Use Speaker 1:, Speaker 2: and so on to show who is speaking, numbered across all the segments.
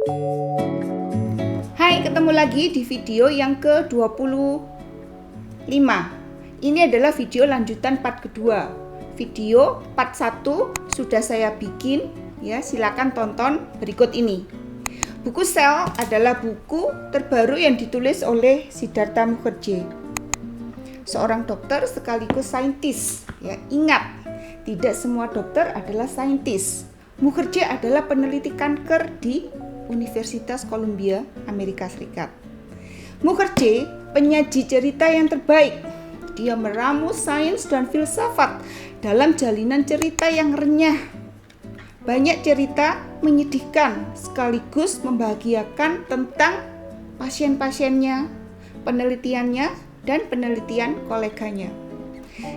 Speaker 1: Hai, ketemu lagi di video yang ke-25. Ini adalah video lanjutan part kedua. Video part 1 sudah saya bikin, ya, silakan tonton berikut ini. Buku Sel adalah buku terbaru yang ditulis oleh Siddhartha Mukherjee, seorang dokter sekaligus saintis. Ya, ingat, tidak semua dokter adalah saintis. Mukherjee adalah peneliti kanker di Universitas Columbia, Amerika Serikat. Mukherjee penyaji cerita yang terbaik. Dia meramu sains dan filsafat dalam jalinan cerita yang renyah. Banyak cerita menyedihkan sekaligus membahagiakan tentang pasien-pasiennya, penelitiannya, dan penelitian koleganya.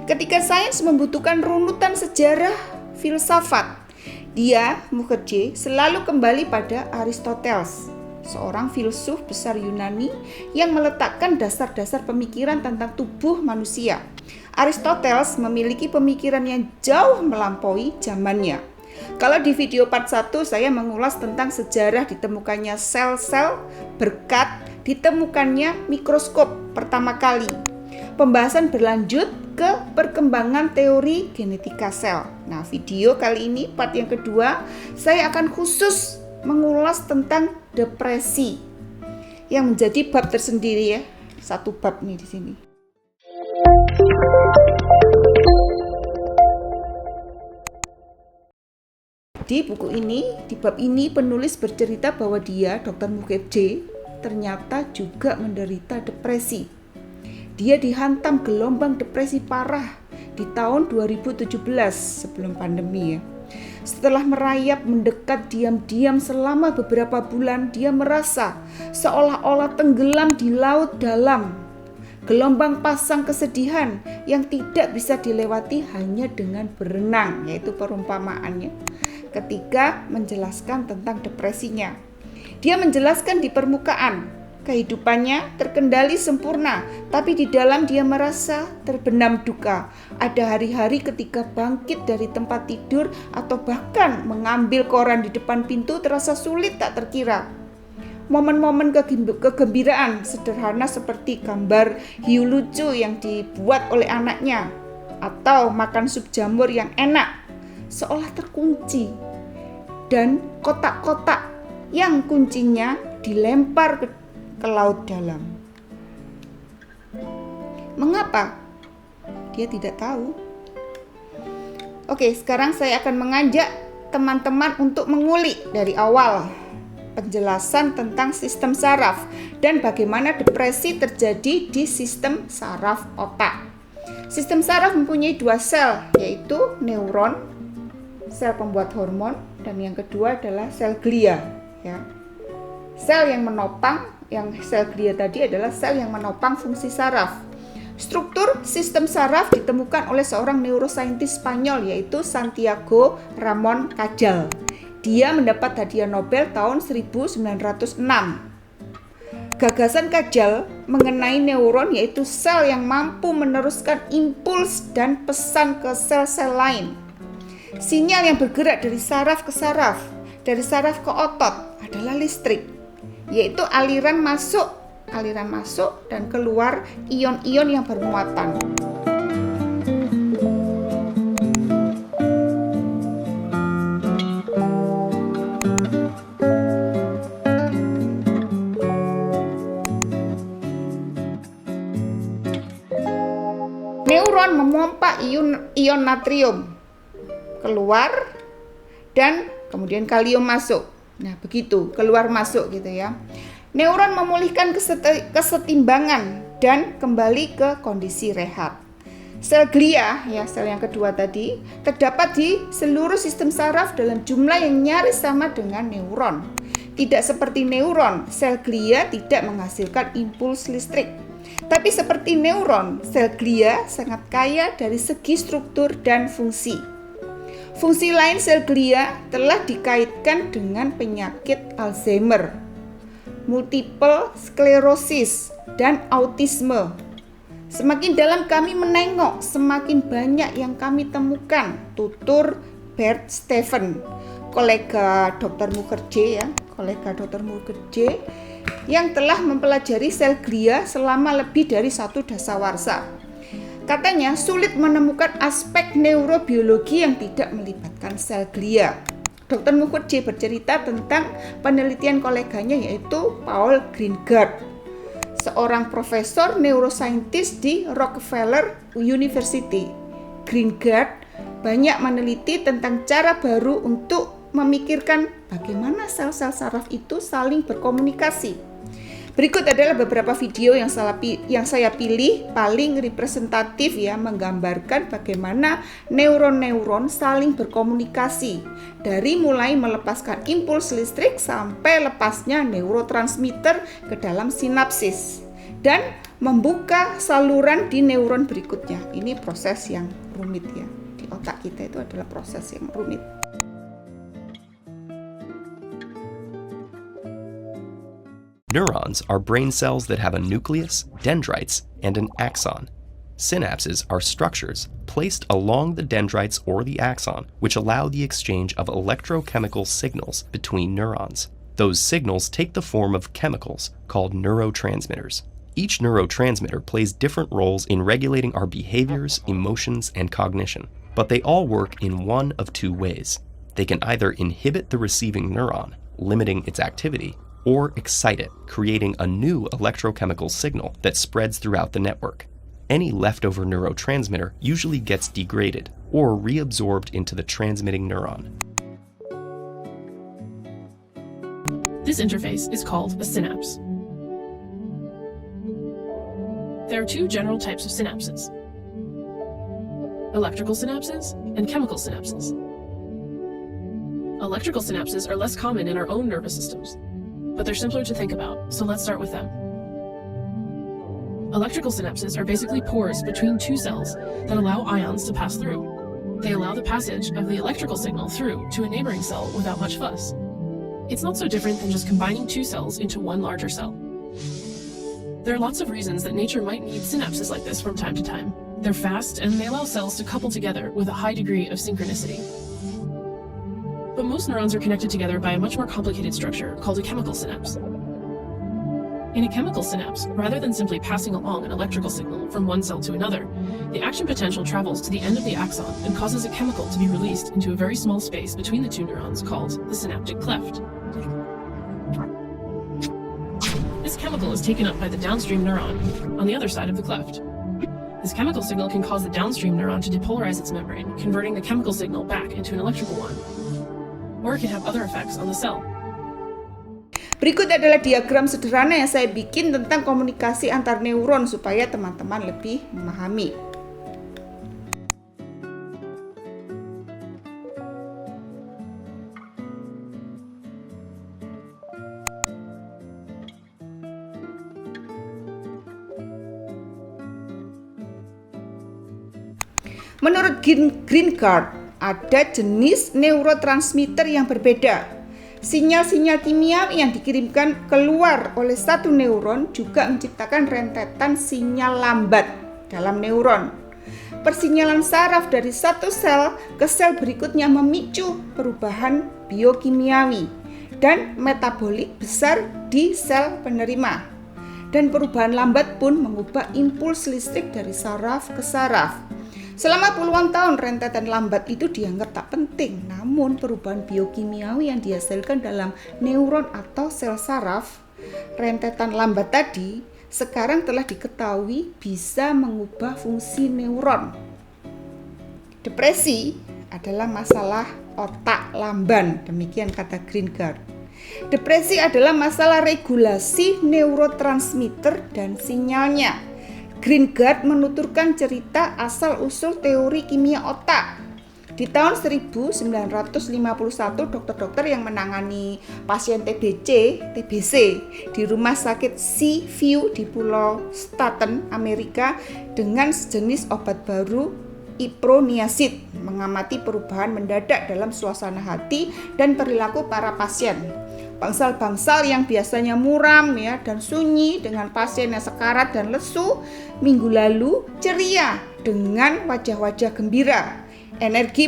Speaker 1: Ketika sains membutuhkan runutan sejarah filsafat, Mukherjee selalu kembali pada Aristoteles, seorang filsuf besar Yunani yang meletakkan dasar-dasar pemikiran tentang tubuh manusia. Aristoteles memiliki pemikiran yang jauh melampaui zamannya. Kalau di video part 1 saya mengulas tentang sejarah ditemukannya sel-sel berkat ditemukannya mikroskop pertama kali. Pembahasan berlanjut ke perkembangan teori genetika sel. Nah, video kali ini part yang kedua, saya akan khusus mengulas tentang depresi yang menjadi bab tersendiri, ya. Satu bab nih di sini. Di buku ini, di bab ini penulis bercerita bahwa dia, Dr. Mukherjee, ternyata juga menderita depresi. Dia dihantam gelombang depresi parah di tahun 2017 sebelum pandemi, ya. Setelah merayap mendekat diam-diam selama beberapa bulan, dia merasa seolah-olah tenggelam di laut dalam. Gelombang pasang kesedihan yang tidak bisa dilewati hanya dengan berenang, yaitu perumpamaannya ketika menjelaskan tentang depresinya. Dia menjelaskan di permukaan kehidupannya terkendali sempurna, tapi di dalam dia merasa terbenam duka. Ada hari-hari ketika bangkit dari tempat tidur atau bahkan mengambil koran di depan pintu terasa sulit tak terkira. Momen-momen kegembiraan sederhana seperti gambar hiu lucu yang dibuat oleh anaknya atau makan sup jamur yang enak seolah terkunci, dan kotak-kotak yang kuncinya dilempar ke laut dalam. Mengapa? Dia tidak tahu. Oke, sekarang saya akan mengajak teman-teman untuk mengulik dari awal penjelasan tentang sistem saraf dan bagaimana depresi terjadi di sistem saraf otak. Sistem saraf mempunyai dua sel, yaitu neuron, sel pembuat hormon, dan yang kedua adalah sel glia, ya. Sel yang menopang, yang sel glia tadi adalah sel yang menopang fungsi saraf. Struktur sistem saraf ditemukan oleh seorang neurosaintis Spanyol, yaitu Santiago Ramon Cajal. Dia mendapat hadiah Nobel tahun 1906. Gagasan Cajal mengenai neuron, yaitu sel yang mampu meneruskan impuls dan pesan ke sel-sel lain. Sinyal yang bergerak dari saraf ke saraf, dari saraf ke otot adalah listrik, yaitu aliran masuk dan keluar ion-ion yang bermuatan. Neuron memompa ion natrium keluar dan kemudian kalium masuk. Nah, begitu, keluar masuk gitu, ya. Neuron memulihkan kesetimbangan dan kembali ke kondisi rehat. Sel glia, ya, sel yang kedua tadi, terdapat di seluruh sistem saraf dalam jumlah yang nyaris sama dengan neuron. Tidak seperti neuron, sel glia tidak menghasilkan impuls listrik. Tapi seperti neuron, sel glia sangat kaya dari segi struktur dan fungsi. Fungsi lain sel glia telah dikaitkan dengan penyakit Alzheimer, multiple sclerosis, dan autisme. Semakin dalam kami menengok, semakin banyak yang kami temukan, tutur Bert Steffen, kolega Dr. Mukherjee, ya, kolega Dr. Mukherjee, yang telah mempelajari sel glia selama lebih dari 1 dasawarsa. Katanya sulit menemukan aspek neurobiologi yang tidak melibatkan sel glia. Dr. Mukherjee bercerita tentang penelitian koleganya yaitu Paul Greengard, seorang profesor neuroscientist di Rockefeller University. Greengard banyak meneliti tentang cara baru untuk memikirkan bagaimana sel-sel saraf itu saling berkomunikasi. Berikut adalah beberapa video yang saya pilih paling representatif ya, menggambarkan bagaimana neuron-neuron saling berkomunikasi dari mulai melepaskan impuls listrik sampai lepasnya neurotransmitter ke dalam sinapsis dan membuka saluran di neuron berikutnya. Ini proses yang rumit ya. Di otak kita itu adalah proses yang rumit.
Speaker 2: Neurons are brain cells that have a nucleus, dendrites, and an axon. Synapses are structures placed along the dendrites or the axon, which allow the exchange of electrochemical signals between neurons. Those signals take the form of chemicals called neurotransmitters. Each neurotransmitter plays different roles in regulating our behaviors, emotions, and cognition, but they all work in one of two ways. They can either inhibit the receiving neuron, limiting its activity, or excite it, creating a new electrochemical signal that spreads throughout the network. Any leftover neurotransmitter usually gets degraded or reabsorbed into the transmitting neuron.
Speaker 3: This interface is called a synapse. There are two general types of synapses: electrical synapses and chemical synapses. Electrical synapses are less common in our own nervous systems, but they're simpler to think about, so let's start with them. Electrical synapses are basically pores between two cells that allow ions to pass through. They allow the passage of the electrical signal through to a neighboring cell without much fuss. It's not so different than just combining two cells into one larger cell. There are lots of reasons that nature might need synapses like this from time to time. They're fast and they allow cells to couple together with a high degree of synchronicity. But most neurons are connected together by a much more complicated structure called a chemical synapse. In a chemical synapse, rather than simply passing along an electrical signal from one cell to another, the action potential travels to the end of the axon and causes a chemical to be released into a very small space between the two neurons called the synaptic cleft. This chemical is taken up by the downstream neuron on the other side of the cleft. This chemical signal can cause the downstream neuron to depolarize its membrane, converting the chemical signal back into an electrical one. Or it can have other effects on the cell.
Speaker 1: Berikut adalah diagram sederhana yang saya bikin tentang komunikasi antar neuron supaya teman-teman lebih memahami. Menurut Greengard, ada jenis neurotransmitter yang berbeda. Sinyal-sinyal kimiawi yang dikirimkan keluar oleh satu neuron juga menciptakan rentetan sinyal lambat dalam neuron. Persinyalan saraf dari satu sel ke sel berikutnya memicu perubahan biokimiawi dan metabolik besar di sel penerima. Dan perubahan lambat pun mengubah impuls listrik dari saraf ke saraf. Selama puluhan tahun rentetan lambat itu dianggap tak penting, namun perubahan biokimiawi yang dihasilkan dalam neuron atau sel saraf, rentetan lambat tadi, sekarang telah diketahui bisa mengubah fungsi neuron. Depresi adalah masalah otak lamban, demikian kata Greengard. Depresi adalah masalah regulasi neurotransmitter dan sinyalnya. Greengard menuturkan cerita asal-usul teori kimia otak. Di tahun 1951, dokter-dokter yang menangani pasien TBC di rumah sakit Seaview di Pulau Staten, Amerika dengan sejenis obat baru iproniazid mengamati perubahan mendadak dalam suasana hati dan perilaku para pasien. Bangsal-bangsal yang biasanya muram ya dan sunyi dengan pasien yang sekarat dan lesu, minggu lalu ceria dengan wajah-wajah gembira. energi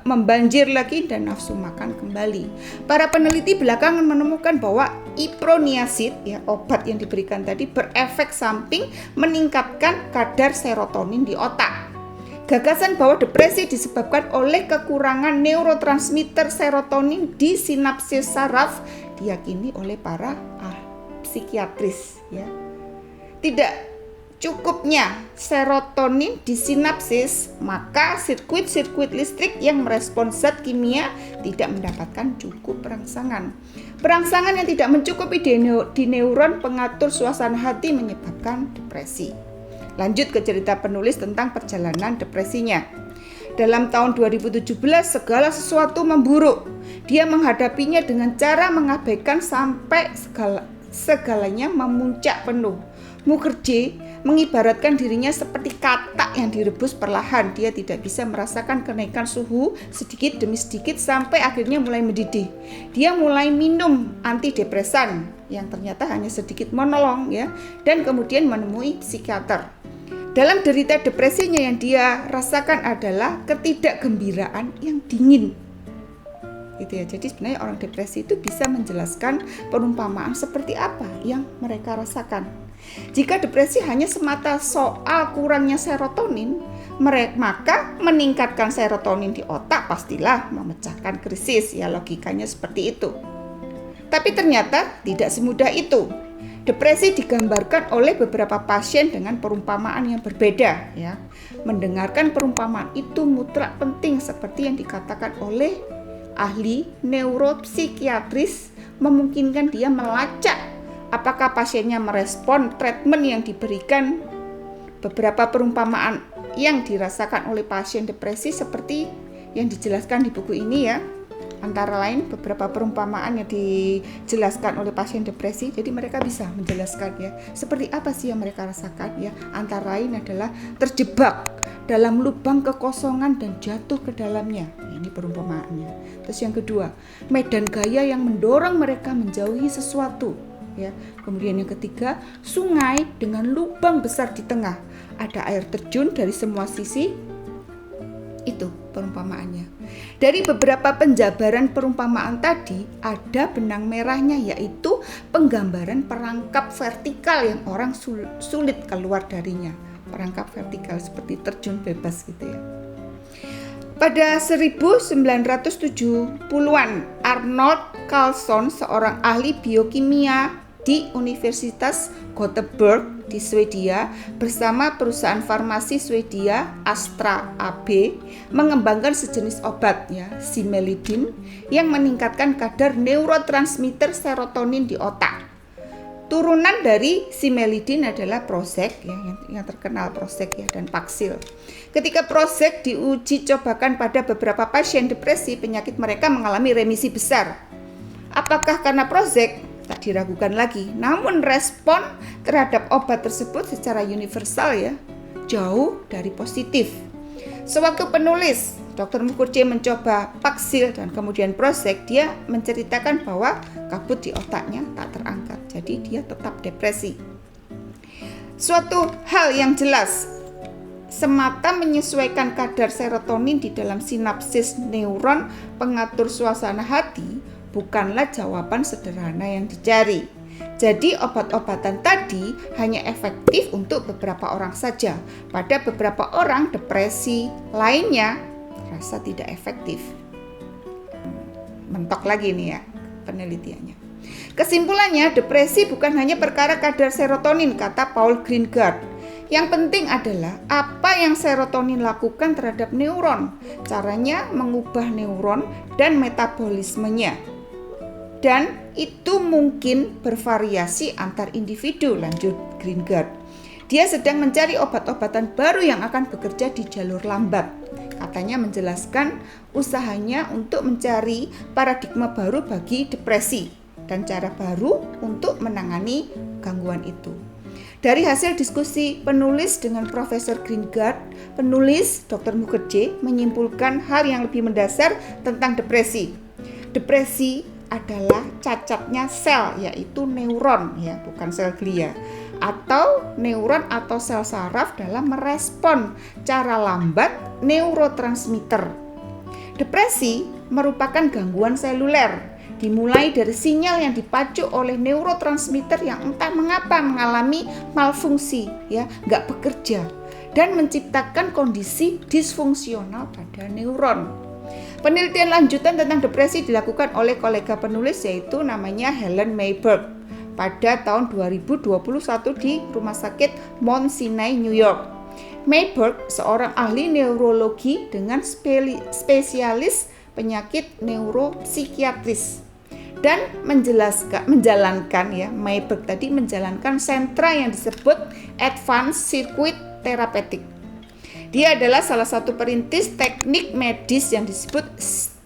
Speaker 1: membanjir lagi dan nafsu makan kembali. Para peneliti belakangan menemukan bahwa iproniasid, ya, obat yang diberikan tadi, berefek samping meningkatkan kadar serotonin di otak. Gagasan bahwa depresi disebabkan oleh kekurangan neurotransmitter serotonin di sinapsis saraf diyakini oleh para psikiatris, ya. Tidak cukupnya serotonin di sinapsis, maka sirkuit-sirkuit listrik yang merespons zat kimia tidak mendapatkan cukup perangsangan. Perangsangan yang tidak mencukupi di neuron pengatur suasana hati menyebabkan depresi. Lanjut ke cerita penulis tentang perjalanan depresinya. Dalam tahun 2017 segala sesuatu memburuk. Dia menghadapinya dengan cara mengabaikan sampai segalanya memuncak penuh. Mukherjee mengibaratkan dirinya seperti katak yang direbus perlahan. Dia tidak bisa merasakan kenaikan suhu sedikit demi sedikit sampai akhirnya mulai mendidih. Dia mulai minum antidepresan yang ternyata hanya sedikit menolong, ya, dan kemudian menemui psikiater. Dalam derita depresinya yang dia rasakan adalah ketidakgembiraan yang dingin. Gitu ya. Jadi sebenarnya orang depresi itu bisa menjelaskan perumpamaan seperti apa yang mereka rasakan. Jika depresi hanya semata soal kurangnya serotonin, maka meningkatkan serotonin di otak pastilah memecahkan krisis, ya, logikanya seperti itu. Tapi ternyata tidak semudah itu. Depresi digambarkan oleh beberapa pasien dengan perumpamaan yang berbeda, ya. Mendengarkan perumpamaan itu mutlak penting seperti yang dikatakan oleh ahli neuropsikiatris, memungkinkan dia melacak apakah pasiennya merespon treatment yang diberikan. Beberapa perumpamaan yang dirasakan oleh pasien depresi seperti yang dijelaskan di buku ini, ya. Antara lain beberapa perumpamaan yang dijelaskan oleh pasien depresi. Jadi mereka bisa menjelaskan, ya, seperti apa sih yang mereka rasakan, ya. Antara lain adalah terjebak dalam lubang kekosongan dan jatuh ke dalamnya. Ini perumpamaannya. Terus yang kedua, medan gaya yang mendorong mereka menjauhi sesuatu, ya. Kemudian yang ketiga, sungai dengan lubang besar di tengah. Ada air terjun dari semua sisi. Itu perumpamaannya. Dari beberapa penjabaran perumpamaan tadi, ada benang merahnya, yaitu penggambaran perangkap vertikal yang orang sulit keluar darinya. Perangkap vertikal seperti terjun bebas, gitu ya. Pada 1970-an, Arnold Carlsson, seorang ahli biokimia di Universitas Göteborg di Swedia, bersama perusahaan farmasi Swedia Astra AB mengembangkan sejenis obat, ya, simelidin, yang meningkatkan kadar neurotransmitter serotonin di otak. Turunan dari simelidin adalah Prozac, ya, yang terkenal Prozac, ya, dan Paxil. Ketika Prozac diuji cobakan pada beberapa pasien depresi, penyakit mereka mengalami remisi besar. Apakah karena Prozac? Tak diragukan lagi. Namun respon terhadap obat tersebut secara universal, ya, jauh dari positif. Sewaktu penulis Dr. Mukherjee mencoba Paxil dan kemudian Prozac, dia menceritakan bahwa kabut di otaknya tak terangkat. Jadi dia tetap depresi. Suatu hal yang jelas, semata menyesuaikan kadar serotonin di dalam sinapsis neuron pengatur suasana hati bukanlah jawaban sederhana yang dicari. Jadi obat-obatan tadi hanya efektif untuk beberapa orang saja. Pada beberapa orang depresi lainnya terasa tidak efektif. Mentok lagi nih, ya, penelitiannya. Kesimpulannya, depresi bukan hanya perkara kadar serotonin, kata Paul Greengard. Yang penting adalah apa yang serotonin lakukan terhadap neuron, caranya mengubah neuron dan metabolismenya. Dan itu mungkin bervariasi antar individu, lanjut Greengard. Dia sedang mencari obat-obatan baru yang akan bekerja di jalur lambat. Katanya menjelaskan usahanya untuk mencari paradigma baru bagi depresi dan cara baru untuk menangani gangguan itu. Dari hasil diskusi penulis dengan Profesor Greengard, penulis Dr. Mukherjee menyimpulkan hal yang lebih mendasar tentang depresi. Depresi adalah cacatnya sel, yaitu neuron ya, bukan sel glia, atau neuron atau sel saraf dalam merespon cara lambat neurotransmitter. Depresi merupakan gangguan seluler, dimulai dari sinyal yang dipacu oleh neurotransmitter yang entah mengapa mengalami malfungsi, ya, nggak bekerja, dan menciptakan kondisi disfungsional pada neuron. Penelitian lanjutan tentang depresi dilakukan oleh kolega penulis, yaitu namanya Helen Mayberg pada tahun 2021 di Rumah Sakit Mount Sinai, New York. Mayberg seorang ahli neurologi dengan spesialis penyakit neuropsikiatris dan menjalankan sentra yang disebut Advanced Circuit Therapeutic. Dia adalah salah satu perintis teknik medis yang disebut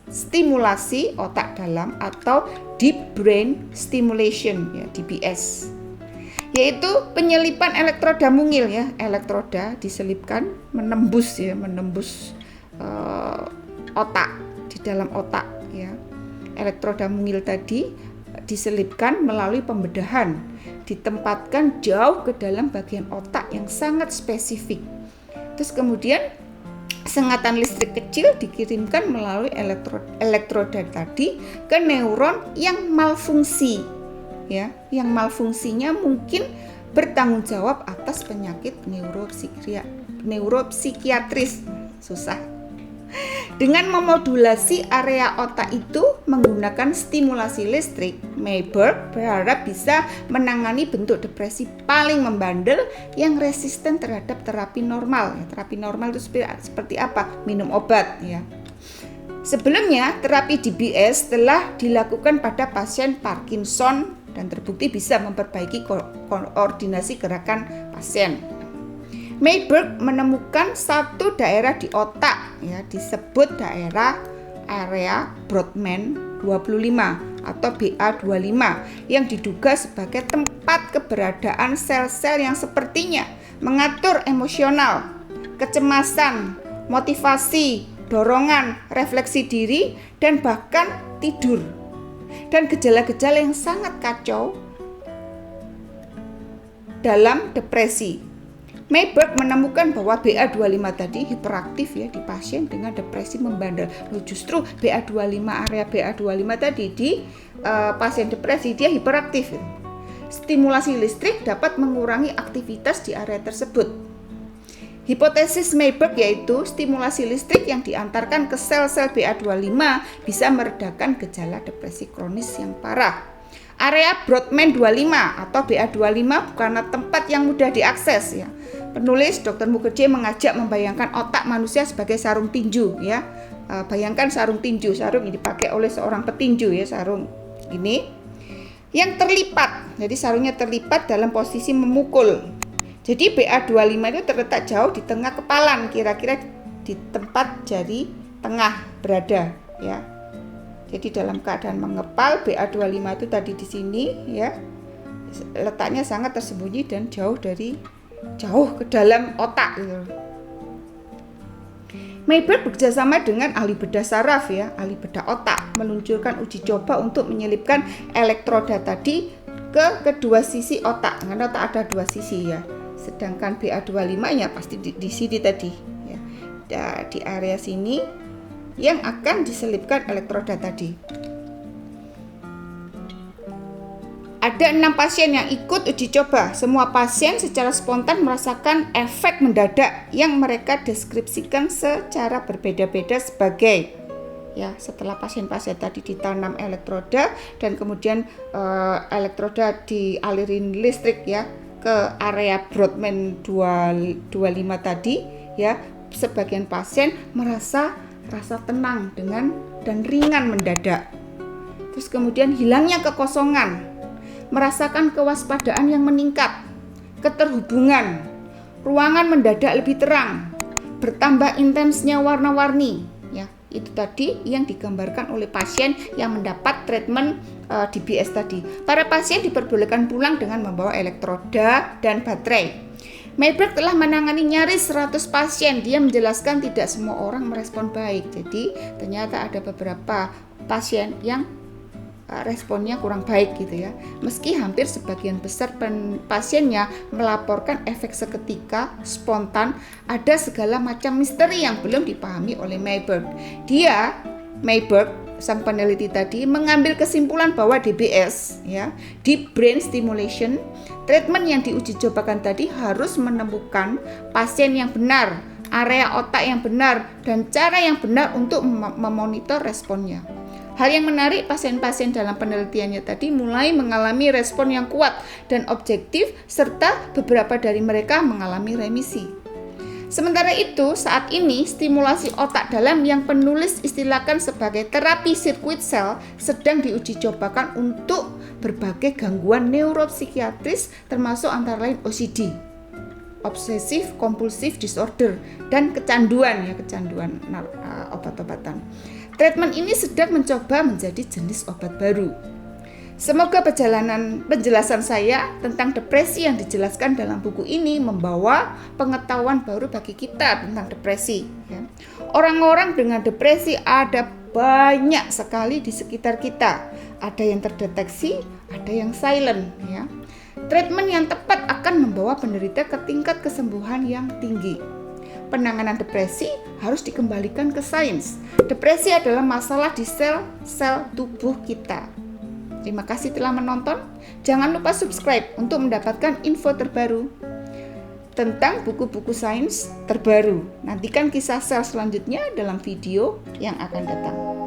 Speaker 1: stimulasi otak dalam atau deep brain stimulation, ya, DBS, yaitu penyelipan elektroda mungil, ya. Elektroda diselipkan menembus otak, di dalam otak, ya. Elektroda mungil tadi diselipkan melalui pembedahan, ditempatkan jauh ke dalam bagian otak yang sangat spesifik. Terus kemudian sengatan listrik kecil dikirimkan melalui elektroda tadi ke neuron yang malfungsi, ya, yang malfungsinya mungkin bertanggung jawab atas penyakit neuropsikiatris. Susah. Dengan memodulasi area otak itu menggunakan stimulasi listrik, Mayberg berharap bisa menangani bentuk depresi paling membandel yang resisten terhadap terapi normal. Terapi normal itu seperti apa? Minum obat, ya. Sebelumnya, terapi DBS telah dilakukan pada pasien Parkinson dan terbukti bisa memperbaiki koordinasi gerakan pasien. Mayberg menemukan satu daerah di otak, ya, disebut area Brodmann 25 atau BA25 yang diduga sebagai tempat keberadaan sel-sel yang sepertinya mengatur emosional, kecemasan, motivasi, dorongan, refleksi diri, dan bahkan tidur. Dan gejala-gejala yang sangat kacau dalam depresi. Mayberg menemukan bahwa BA25 tadi hiperaktif, ya, di pasien dengan depresi membandel. Justru area BA25 tadi di pasien depresi dia hiperaktif. Stimulasi listrik dapat mengurangi aktivitas di area tersebut. Hipotesis Mayberg yaitu stimulasi listrik yang diantarkan ke sel-sel BA25 bisa meredakan gejala depresi kronis yang parah. Area Brodmann 25 atau BA25 bukanlah tempat yang mudah diakses, ya. Penulis Dr. Mukherjee mengajak membayangkan otak manusia sebagai sarung tinju, ya. Bayangkan sarung tinju, sarung yang dipakai oleh seorang petinju, ya, sarung ini yang terlipat. Jadi sarungnya terlipat dalam posisi memukul. Jadi BA25 itu terletak jauh di tengah kepalan, kira-kira di tempat jari tengah berada, ya. Jadi dalam keadaan mengepal, BA25 itu tadi di sini, ya, letaknya sangat tersembunyi dan jauh ke dalam otak, gitu. Mayberg bekerjasama dengan ahli bedah saraf, ya, ahli bedah otak, meluncurkan uji coba untuk menyelipkan elektroda tadi ke kedua sisi otak. Karena otak ada dua sisi, ya. Sedangkan BA25 ya pasti di sini tadi, ya. Di area sini yang akan diselipkan elektroda tadi. Ada 6 pasien yang ikut uji coba. Semua pasien secara spontan merasakan efek mendadak yang mereka deskripsikan secara berbeda-beda sebagai, ya, setelah pasien-pasien tadi ditanam elektroda dan kemudian elektroda dialirin listrik, ya, ke area Brodmann 25 tadi, ya, sebagian pasien merasa rasa tenang dan ringan mendadak. Terus kemudian hilangnya kekosongan, merasakan kewaspadaan yang meningkat, keterhubungan, ruangan mendadak lebih terang, bertambah intensnya warna-warni, ya. Itu tadi yang digambarkan oleh pasien yang mendapat treatment DBS tadi. Para pasien diperbolehkan pulang dengan membawa elektroda dan baterai. Mayberg telah menangani nyaris 100 pasien. Dia menjelaskan tidak semua orang merespon baik. Jadi ternyata ada beberapa pasien yang responnya kurang baik gitu ya. Meski hampir sebagian besar pasiennya melaporkan efek seketika, spontan, ada segala macam misteri yang belum dipahami oleh Mayberg. Mayberg, sang peneliti tadi, mengambil kesimpulan bahwa DBS, ya, Deep Brain Stimulation, treatment yang diuji cobakan tadi harus menemukan pasien yang benar, area otak yang benar, dan cara yang benar untuk memonitor responnya. Hal yang menarik, pasien-pasien dalam penelitiannya tadi mulai mengalami respon yang kuat dan objektif, serta beberapa dari mereka mengalami remisi. Sementara itu, saat ini stimulasi otak dalam yang penulis istilahkan sebagai terapi sirkuit sel sedang diuji cobakan untuk berbagai gangguan neuropsikiatris termasuk antara lain OCD, Obsessive Compulsive Disorder, dan kecanduan obat-obatan. Treatment ini sedang mencoba menjadi jenis obat baru. Semoga penjelasan saya tentang depresi yang dijelaskan dalam buku ini membawa pengetahuan baru bagi kita tentang depresi. Ya. Orang-orang dengan depresi ada banyak sekali di sekitar kita. Ada yang terdeteksi, ada yang silent. Ya. Treatment yang tepat akan membawa penderita ke tingkat kesembuhan yang tinggi. Penanganan depresi harus dikembalikan ke sains. Depresi adalah masalah di sel-sel tubuh kita. Terima kasih telah menonton. Jangan lupa subscribe untuk mendapatkan info terbaru tentang buku-buku sains terbaru. Nantikan kisah sel selanjutnya dalam video yang akan datang.